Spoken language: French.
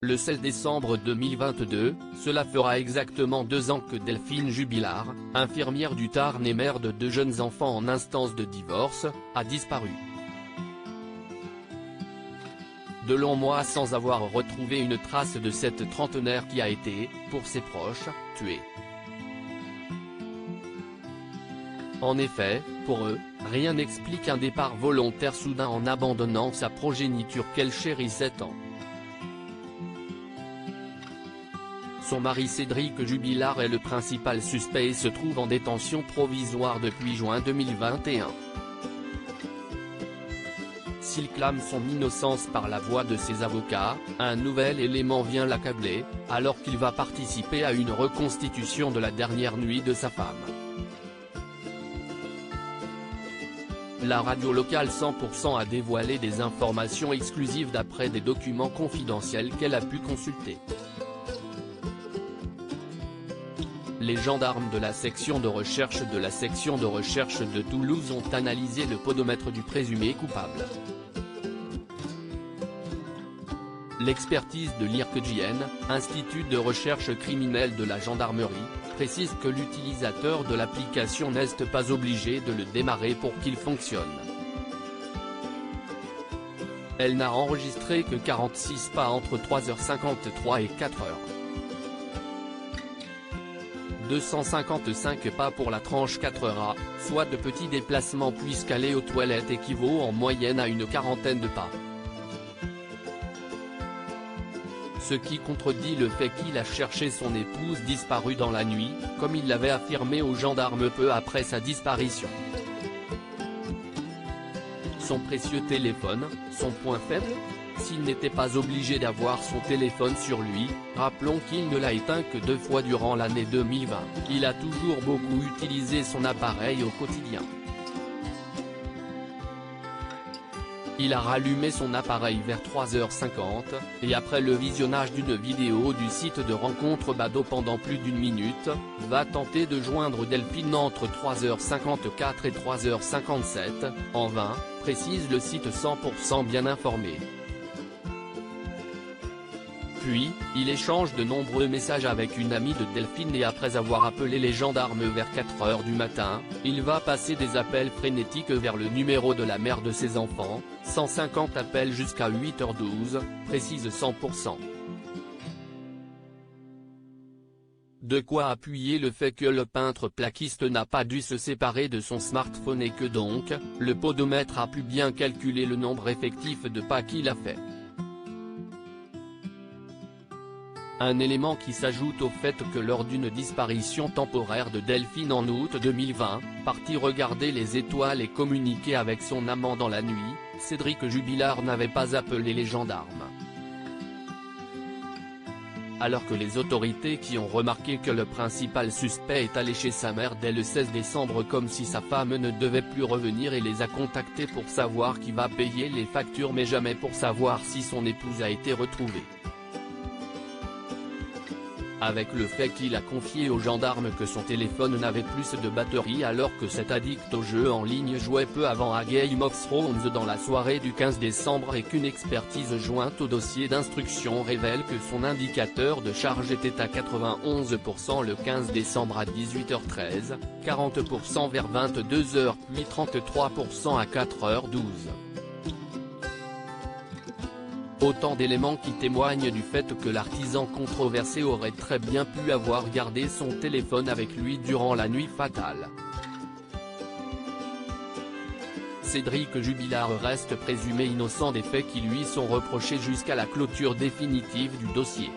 Le 16 décembre 2022, cela fera exactement 2 ans que Delphine Jubilard, infirmière du Tarn et mère de 2 jeunes enfants en instance de divorce, a disparu. De longs mois sans avoir retrouvé une trace de cette trentenaire qui a été, pour ses proches, tuée. En effet, pour eux, rien n'explique un départ volontaire soudain en abandonnant sa progéniture qu'elle chérissait tant. Son mari Cédric Jubilard est le principal suspect et se trouve en détention provisoire depuis juin 2021. S'il clame son innocence par la voix de ses avocats, un nouvel élément vient l'accabler, alors qu'il va participer à une reconstitution de la dernière nuit de sa femme. La radio locale 100% a dévoilé des informations exclusives d'après des documents confidentiels qu'elle a pu consulter. Les gendarmes de la section de recherche de Toulouse ont analysé le podomètre du présumé coupable. L'expertise de l'IRCGN, Institut de recherche criminelle de la gendarmerie, précise que l'utilisateur de l'application n'est pas obligé de le démarrer pour qu'il fonctionne. Elle n'a enregistré que 46 pas entre 3h53 et 4h. 255 pas pour la tranche 4h, soit de petits déplacements puisqu'aller aux toilettes équivaut en moyenne à une quarantaine de pas. Ce qui contredit le fait qu'il a cherché son épouse disparue dans la nuit, comme il l'avait affirmé aux gendarmes peu après sa disparition. Son précieux téléphone, son point faible ? S'il n'était pas obligé d'avoir son téléphone sur lui, rappelons qu'il ne l'a éteint que 2 fois durant l'année 2020, il a toujours beaucoup utilisé son appareil au quotidien. Il a rallumé son appareil vers 3h50, et après le visionnage d'une vidéo du site de rencontre Badoo pendant plus d'1 minute, va tenter de joindre Delphine entre 3h54 et 3h57, en vain, précise le site 100% bien informé. Puis, il échange de nombreux messages avec une amie de Delphine et après avoir appelé les gendarmes vers 4h du matin, il va passer des appels frénétiques vers le numéro de la mère de ses enfants, 150 appels jusqu'à 8h12, précise 100%. De quoi appuyer le fait que le peintre plaquiste n'a pas dû se séparer de son smartphone et que donc, le podomètre a pu bien calculer le nombre effectif de pas qu'il a fait. Un élément qui s'ajoute au fait que lors d'une disparition temporaire de Delphine en août 2020, parti regarder les étoiles et communiquer avec son amant dans la nuit, Cédric Jubilard n'avait pas appelé les gendarmes. Alors que les autorités qui ont remarqué que le principal suspect est allé chez sa mère dès le 16 décembre comme si sa femme ne devait plus revenir et les a contactés pour savoir qui va payer les factures mais jamais pour savoir si son épouse a été retrouvée. Avec le fait qu'il a confié aux gendarmes que son téléphone n'avait plus de batterie alors que cet addict au jeu en ligne jouait peu avant à Game of Thrones dans la soirée du 15 décembre et qu'une expertise jointe au dossier d'instruction révèle que son indicateur de charge était à 91% le 15 décembre à 18h13, 40% vers 22h puis 33% à 4h12. Autant d'éléments qui témoignent du fait que l'artisan controversé aurait très bien pu avoir gardé son téléphone avec lui durant la nuit fatale. Cédric Jubilard reste présumé innocent des faits qui lui sont reprochés jusqu'à la clôture définitive du dossier.